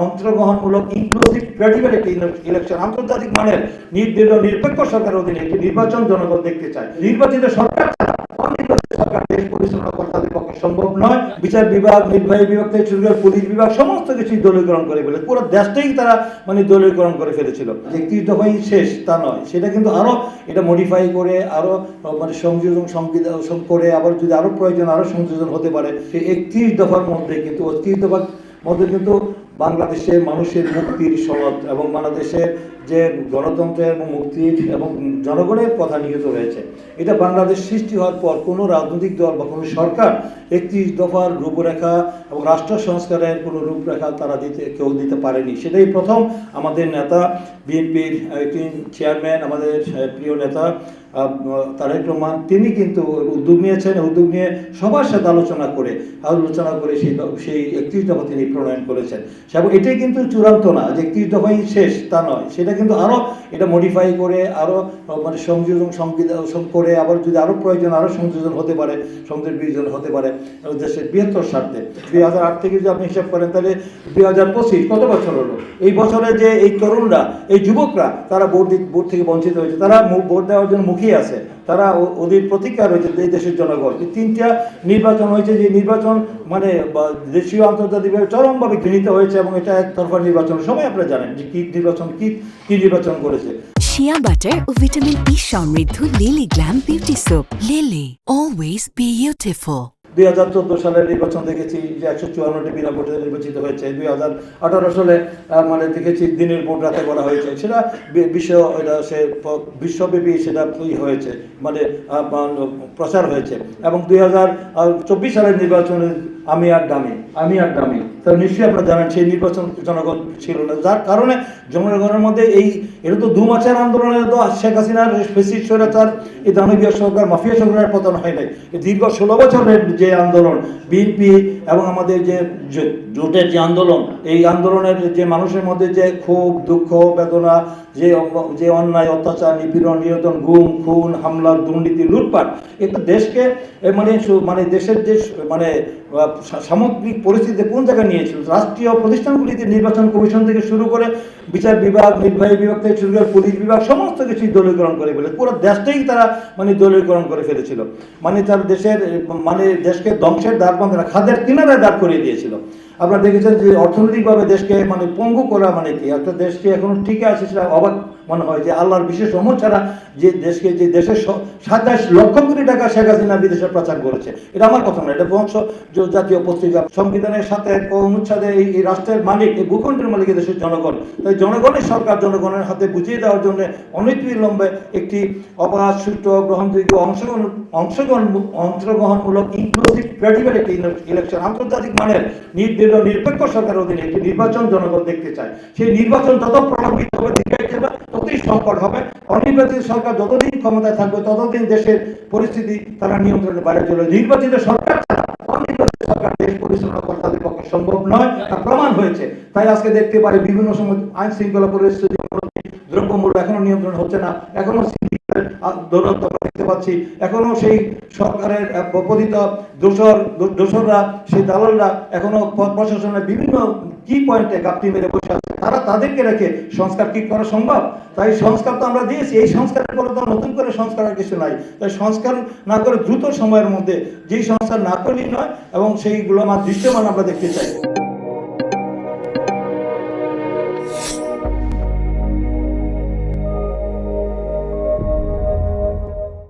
অংশগ্রহণমূলক inclusive credible একটি election, আন্তর্জাতিক মানের নিরপেক্ষ সরকারের অধীনে একটি নির্বাচন জনগণ দেখতে চায়। নির্বাচিত সরকার ছাড়া অনির্বাচিত সরকার দেশ পরিচালনা করা তাদের পক্ষে সম্ভব নয়। বিচার বিভাগ, নির্বাহী বিভাগ থেকে শুরু করে পুলিশ বিভাগ সমস্ত কিছুই দলীয়করণ করে ফেলে, পুরো দেশটাই তারা দলীয়করণ করে ফেলেছিল। 31 দফাই শেষ তা নয়, সেটা কিন্তু আরো এটা মডিফাই করে আরো সংযোজন সংবিধান করে আবার যদি আরো প্রয়োজন আরো সংযোজন হতে পারে। সেই 31 দফার মধ্যে কিন্তু 31 দফার মধ্যে কিন্তু বাংলাদেশে মানুষের মুক্তির সনদ এবং বাংলাদেশের যে গণতন্ত্রের এবং মুক্তির এবং জনগণের কথা নিহিত রয়েছে। এটা বাংলাদেশ সৃষ্টি হওয়ার পর কোনো রাজনৈতিক দল বা কোনো সরকার 31 দফার রূপরেখা এবং রাষ্ট্র সংস্কারের কোনো রূপরেখা তারা কেউ দিতে পারেনি। সেটাই প্রথম আমাদের নেতা বিএনপির চেয়ারম্যান, আমাদের প্রিয় নেতা তারেক রহমান, তিনি কিন্তু উদ্যোগ নিয়েছেন। উদ্যোগ নিয়ে সবার সাথে আলোচনা করে সেই 31 দফা তিনি প্রণয়ন করেছেন। এবং এটাই কিন্তু চূড়ান্ত না যে 31 দফাই শেষ তা নয়, সেটা কিন্তু আরো এটা মডিফাই করে আরো সংযোজন সংবিধান করে আবার যদি আরো প্রয়োজন আরো সংযোজন হতে পারে, সংযোজন হতে পারে দেশের বৃহত্তর স্বার্থে। 2008 থেকে যদি আপনি হিসাব করেন তাহলে 2025 কত বছর হলো? এই বছরে যে এই তরুণরা, এই যুবকরা তারা ভোট থেকে বঞ্চিত হয়েছে, তারা ভোট দেওয়ার জন্য মুখিয়ে আছে, তারা ওদের প্রতিজ্ঞা রয়েছে এই দেশের জনগণ। 3টা নির্বাচন হয়েছে, যে নির্বাচন দেশীয় আন্তর্জাতিকভাবে চরমভাবে ঘৃণিত হয়েছে এবং এটা একতরফা নির্বাচন। সবাই আপনারা জানেন যে কি নির্বাচন করেছে। শিয়া বাটার ও ভিটামিন ই সমৃদ্ধ lily glam beauty soap. Lily, always beautiful. 2014 সালের নির্বাচন দেখেছি যে 154টি বিনা ভোটে নির্বাচিত হয়েছে। 2018 সালে দেখেছি দিনের ভোট রাতে করা হয়েছে। সেটা বিশ্বব্যাপী সেটা হয়েছে, প্রচার হয়েছে। এবং 2024 সালের নির্বাচনে আমি আর দামি তার নিশ্চয়ই আপনারা জানেন সেই নির্বাচন জনগণ ছিল না, যার কারণে জনগণের মধ্যে এটা তো 2 মাসের আন্দোলনে তো শেখ হাসিনার ফেসিস্ট স্বৈরাচার এই দানবীয় সরকার মাফিয়া সরকারের পতন হয় নাই। দীর্ঘ 16 বছরের যে আন্দোলন বিএনপি এবং আমাদের যে জোটের যে আন্দোলন, এই আন্দোলনের যে মানুষের মধ্যে যে ক্ষোভ, দুঃখ, বেদনা, যে অন্যায়, অত্যাচার, নিপীড়ন, নির্যাতন, গুম, খুন, হামলা, দুর্নীতি, লুটপাট, এটা দেশকে দেশের যে সামগ্রিক পরিস্থিতিতে কোন জায়গায় নিয়েছিল। রাষ্ট্রীয় প্রতিষ্ঠানগুলিতে নির্বাচন কমিশন থেকে শুরু করে বিচার বিভাগ, নির্বাহী বিভাগ থেকে শুরু করে পুলিশ বিভাগ সমস্ত কিছুই দলীয়করণ করে ফেলে, পুরো দেশটাই তারা দলীয়করণ করে ফেলেছিল। তার দেশকে ধ্বংসের দ্বার বন্ধ না, খাদের কিনারায় দাঁড় করিয়ে দিয়েছিল। আপনারা দেখেছেন যে অর্থনৈতিকভাবে দেশকে পঙ্গু করা কি একটা দেশকে এখনো টিকে আছে, সেটা অবাক মনে হয় যে আল্লাহর বিশেষ রহমত ছাড়া যে দেশের 27 লক্ষ কোটি টাকা শেখ হাসিনা বিদেশে প্রচার করেছে। এটা আমার কথা না, এটা বংশ জাতীয় পত্রিকা। সংবিধানের সাথে অনুচ্ছেদে এই রাষ্ট্রের মালিক, এই ভূখণ্ডের মালিক দেশের জনগণ। তাই জনগণের সরকার জনগণের হাতে বুঝিয়ে দেওয়ার জন্য অনতিবিলম্বে একটি অবাধ, সুষ্ঠু, গ্রহণযোগ্য, অংশগ্রহণমূলক ইনক্লুসিভ ক্রেডিবল একটি ইলেকশন, আন্তর্জাতিক মানের নিরপেক্ষ সরকারের অধীনে একটি নির্বাচন জনগণ দেখতে চায়। সেই নির্বাচন যত প্রলম্বিত হবে, ততই সংকট হবে। অনির্বাচিত সরকার যতদিন ক্ষমতায় থাকবে ততদিন দেশের পরিস্থিতি তারা নিয়ন্ত্রণের বাইরে চলে। নির্বাচিত সরকার ছাড়া অনির্বাচিত সরকার দেশ পরিচালনা করা তাদের পক্ষে সম্ভব নয়, তা প্রমাণ হয়েছে। তাই আজকে দেখতে পারি বিভিন্ন সময় আইন শৃঙ্খলা পরিস্থিতি, দ্রব্যমূল্য এখনো নিয়ন্ত্রণ হচ্ছে না, এখনো দৌরাত্ম্য দেখতে পাচ্ছি, এখনো সেই সরকারের পতিত দোসররা, সেই দালালরা এখনো প্রশাসনের বিভিন্ন কি পয়েন্টে গাপটি মেরে বসে আছে। তাদেরকে রেখে সংস্কার ঠিক করা সম্ভব? তাই সংস্কার তো আমরা দিয়েছি, এই সংস্কারের পরে তো নতুন করে সংস্কারের কিছু নাই। তাই সংস্কার না করে দ্রুত সময়ের মধ্যে যেই সংস্কার না করলেই নয়, এবং সেইগুলো আমার দৃশ্যমান আমরা দেখতে চাই।